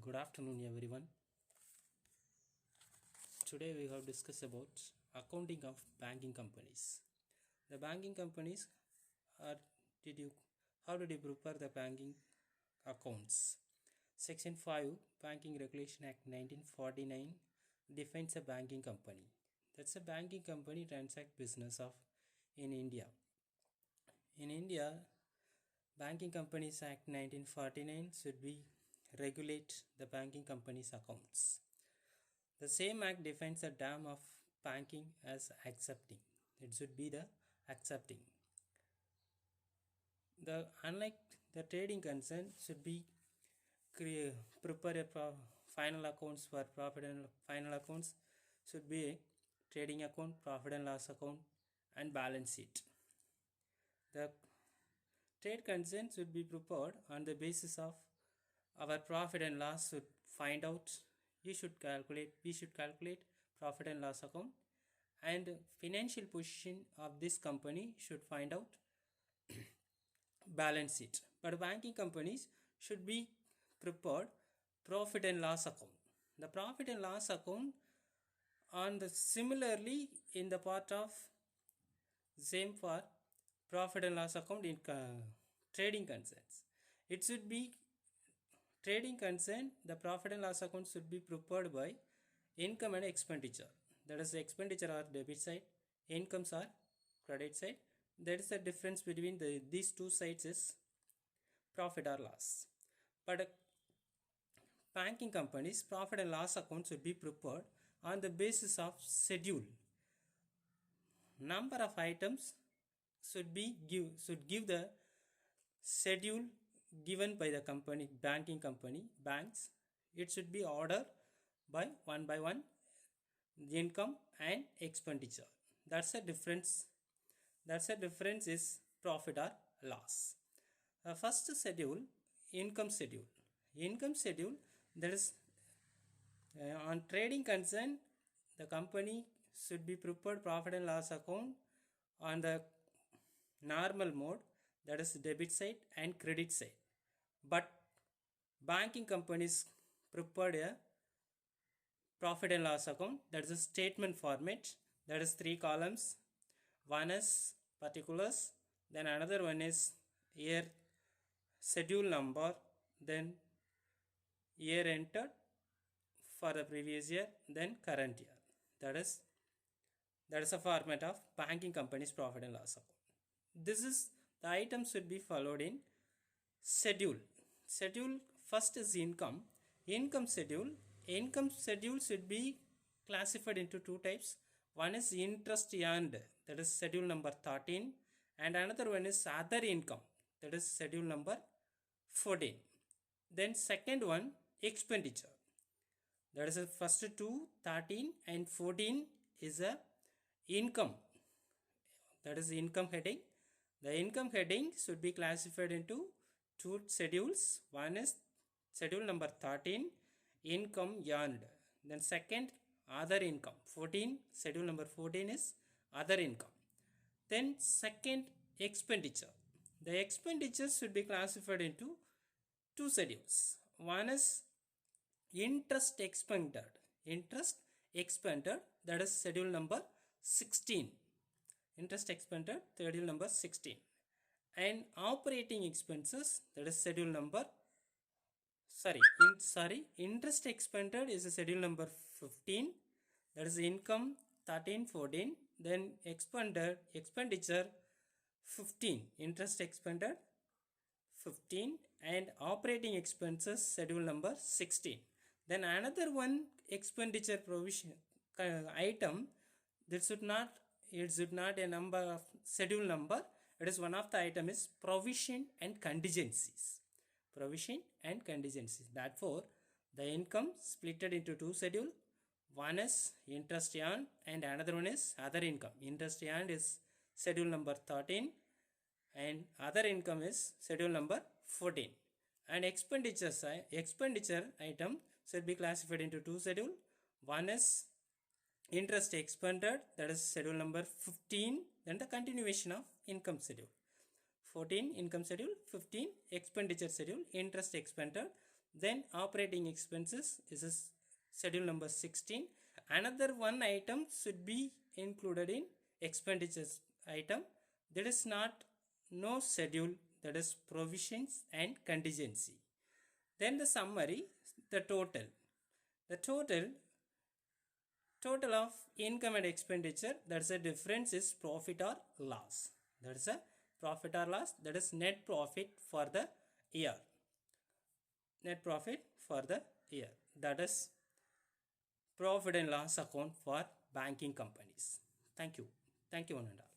Good afternoon, everyone. Today we have discussed about accounting of banking companies. The banking companies are did you how did you prepare the banking accounts? Section 5 Banking Regulation Act 1949 defines a banking company. That's a banking company transact business of in India. In India, Banking Companies Act 1949 should be regulate the banking company's accounts. The same act defines the term of banking as accepting. It should be the accepting. The unlike the trading concern should be prepare a final accounts for profit and final accounts should be a trading account, profit and loss account, and balance sheet. The trade concern should be prepared on the basis of our profit and loss should find out. We should calculate profit and loss account, and financial position of this company should find out balance sheet. But banking companies should be prepared profit and loss account. The profit and loss account on the similarly in the part of same for profit and loss account in trading concerns. It should be trading concern. The profit and loss account should be prepared by income and expenditure. That is, the expenditure are debit side, incomes are credit side. That is the difference between these two sides is profit or loss. But banking companies profit and loss account should be prepared on the basis of schedule. Number of items should give the schedule given by the company, banks. It should be ordered by one income and expenditure. That's a difference. Is profit or loss. First schedule, income schedule. That is on trading concern, the company should be prepared profit and loss account on the normal mode, that is debit side and credit side. But banking companies prepared a profit and loss account, that is a statement format, that is 3 columns. One is particulars, then another one is year schedule number, then year entered for the previous year, then current year. That is a format of banking company's profit and loss account. This is the items should be followed in schedule. First is income schedule. Income schedule should be classified into two types. One is interest earned, that is schedule number 13, and another one is other income, that is schedule number 14. Then second one, expenditure, that is the first two, 13 and 14 is a income, that is income heading. The income heading should be classified into two schedules. One is schedule number 13, income earned. Then second, other income. 14, schedule number 14 is other income. Then second, expenditure. The expenditures should be classified into two schedules. One is interest expended, that is schedule number 16. Interest expended, schedule number 16. And operating expenses, that is schedule number interest expended is a schedule number 15, that is income 13, 14, then expenditure 15, interest expended 15, and operating expenses schedule number 16. Then another one expenditure provision item, that should not a number of schedule number. It is one of the item is provision and contingencies. Therefore, the income splitted into two schedule. One is interest earned and another one is other income. Interest earned is schedule number 13 and other income is schedule number 14. And expenditure item should be classified into two schedule. One is interest expended, that is schedule number 15, then the continuation of income schedule. 14 income schedule, 15 expenditure schedule, interest expended. Then operating expenses is a schedule number 16. Another one item should be included in expenditures item, that is not no schedule, that is provisions and contingency. Then the summary, the total. The total of income and expenditure, that's a difference, is profit or loss. That is a profit or loss, that is net profit for the year. Net profit for the year, that is profit and loss account for banking companies. Thank you. Thank you, Ananda.